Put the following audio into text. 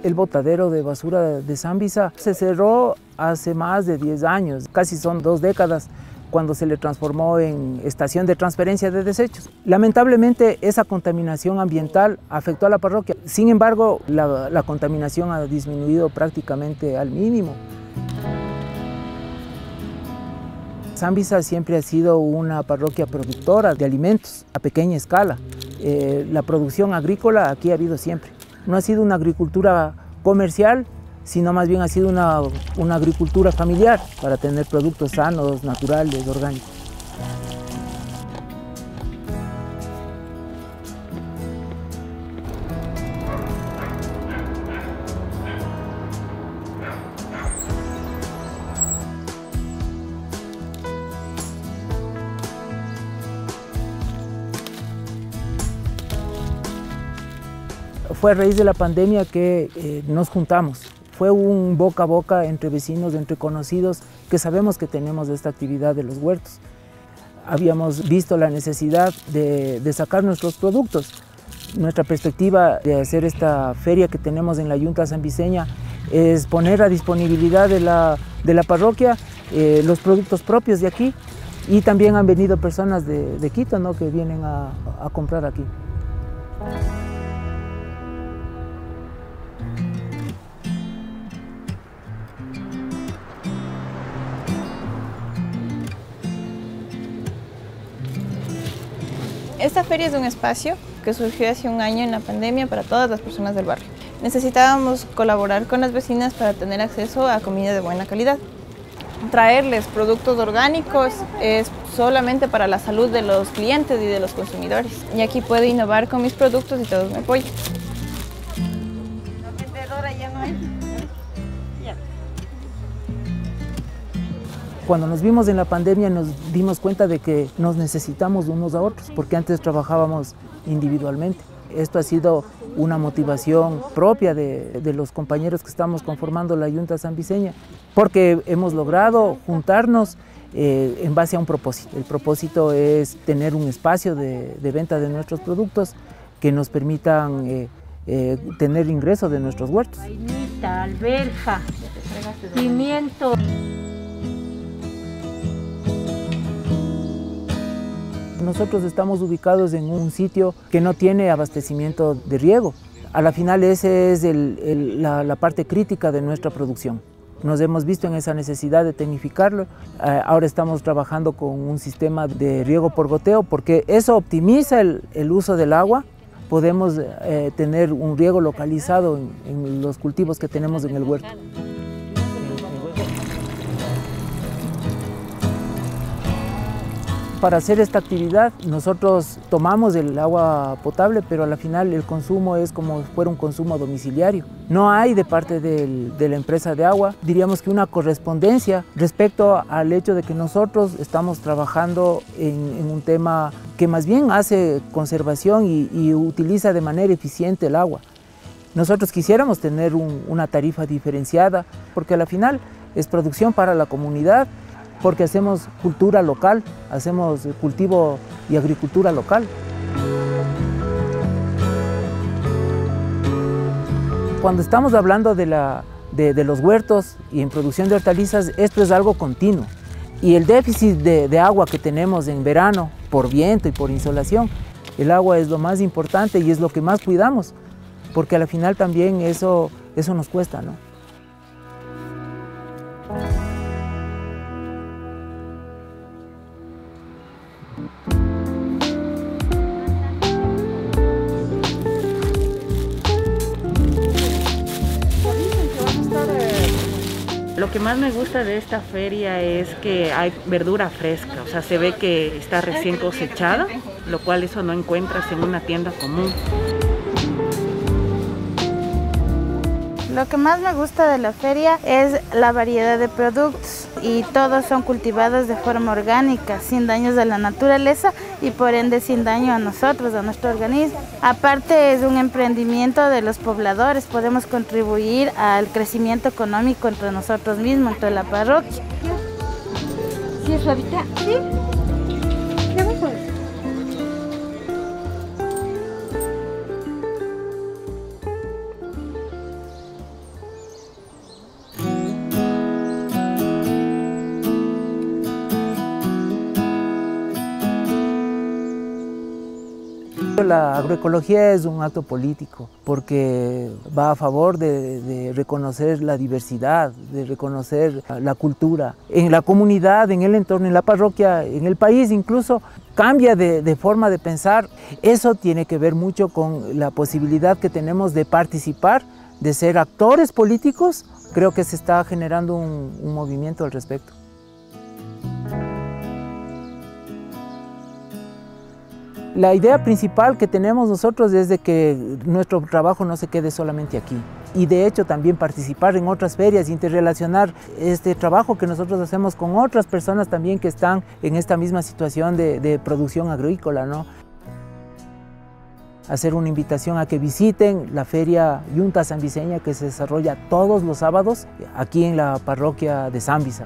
El botadero de basura de Zambisa se cerró hace más de 10 años, casi son 2 décadas, cuando se le transformó en estación de transferencia de desechos. Lamentablemente esa contaminación ambiental afectó a la parroquia. Sin embargo, la contaminación ha disminuido prácticamente al mínimo. Zambisa siempre ha sido una parroquia productora de alimentos a pequeña escala. La producción agrícola aquí ha habido siempre. No ha sido una agricultura comercial, sino más bien ha sido una agricultura familiar para tener productos sanos, naturales, orgánicos. Fue a raíz de la pandemia que nos juntamos. Fue un boca a boca entre vecinos, entre conocidos, que sabemos que tenemos esta actividad de los huertos. Habíamos visto la necesidad de sacar nuestros productos. Nuestra perspectiva de hacer esta feria que tenemos en la Yunta Zambiseña es poner a disponibilidad de la parroquia los productos propios de aquí, y también han venido personas de Quito, ¿no?, que vienen a comprar aquí. Esta feria es un espacio que surgió hace un año en la pandemia para todas las personas del barrio. Necesitábamos colaborar con las vecinas para tener acceso a comida de buena calidad. Traerles productos orgánicos es solamente para la salud de los clientes y de los consumidores. Y aquí puedo innovar con mis productos y todos me apoyan. La vendedora ya no hay. Cuando nos vimos en la pandemia nos dimos cuenta de que nos necesitamos unos a otros, porque antes trabajábamos individualmente. Esto ha sido una motivación propia de los compañeros que estamos conformando la Yunta Zambiseña, porque hemos logrado juntarnos en base a un propósito. El propósito es tener un espacio de venta de nuestros productos que nos permitan tener ingresos de nuestros huertos. Vainita, alberja, pimiento. Nosotros estamos ubicados en un sitio que no tiene abastecimiento de riego. A la final esa es la parte crítica de nuestra producción. Nos hemos visto en esa necesidad de tecnificarlo. Ahora estamos trabajando con un sistema de riego por goteo porque eso optimiza el uso del agua. Podemos tener un riego localizado en los cultivos que tenemos en el huerto. Para hacer esta actividad nosotros tomamos el agua potable, pero a la final el consumo es como si fuera un consumo domiciliario. No hay de parte de la empresa de agua, diríamos que una correspondencia respecto al hecho de que nosotros estamos trabajando en un tema que más bien hace conservación y utiliza de manera eficiente el agua. Nosotros quisiéramos tener una tarifa diferenciada, porque a la final es producción para la comunidad, porque hacemos cultura local, hacemos cultivo y agricultura local. Cuando estamos hablando de los huertos y en producción de hortalizas, esto es algo continuo. Y el déficit de agua que tenemos en verano, por viento y por insolación, el agua es lo más importante y es lo que más cuidamos, porque al final también eso nos cuesta, ¿no? Lo que más me gusta de esta feria es que hay verdura fresca, o sea, se ve que está recién cosechada, lo cual eso no encuentras en una tienda común. Lo que más me gusta de la feria es la variedad de productos y todos son cultivados de forma orgánica, sin daños a la naturaleza y por ende sin daño a nosotros, a nuestro organismo. Aparte es un emprendimiento de los pobladores, podemos contribuir al crecimiento económico entre nosotros mismos, entre la parroquia. ¿Sí es suavita? Sí. La agroecología es un acto político porque va a favor de reconocer la diversidad, de reconocer la cultura. En la comunidad, en el entorno, en la parroquia, en el país incluso, cambia de forma de pensar. Eso tiene que ver mucho con la posibilidad que tenemos de participar, de ser actores políticos. Creo que se está generando un movimiento al respecto. La idea principal que tenemos nosotros es de que nuestro trabajo no se quede solamente aquí y de hecho también participar en otras ferias, interrelacionar este trabajo que nosotros hacemos con otras personas también que están en esta misma situación de producción agrícola, ¿no? Hacer una invitación a que visiten la Feria Yunta Zambiseña que se desarrolla todos los sábados aquí en la parroquia de Zambisa.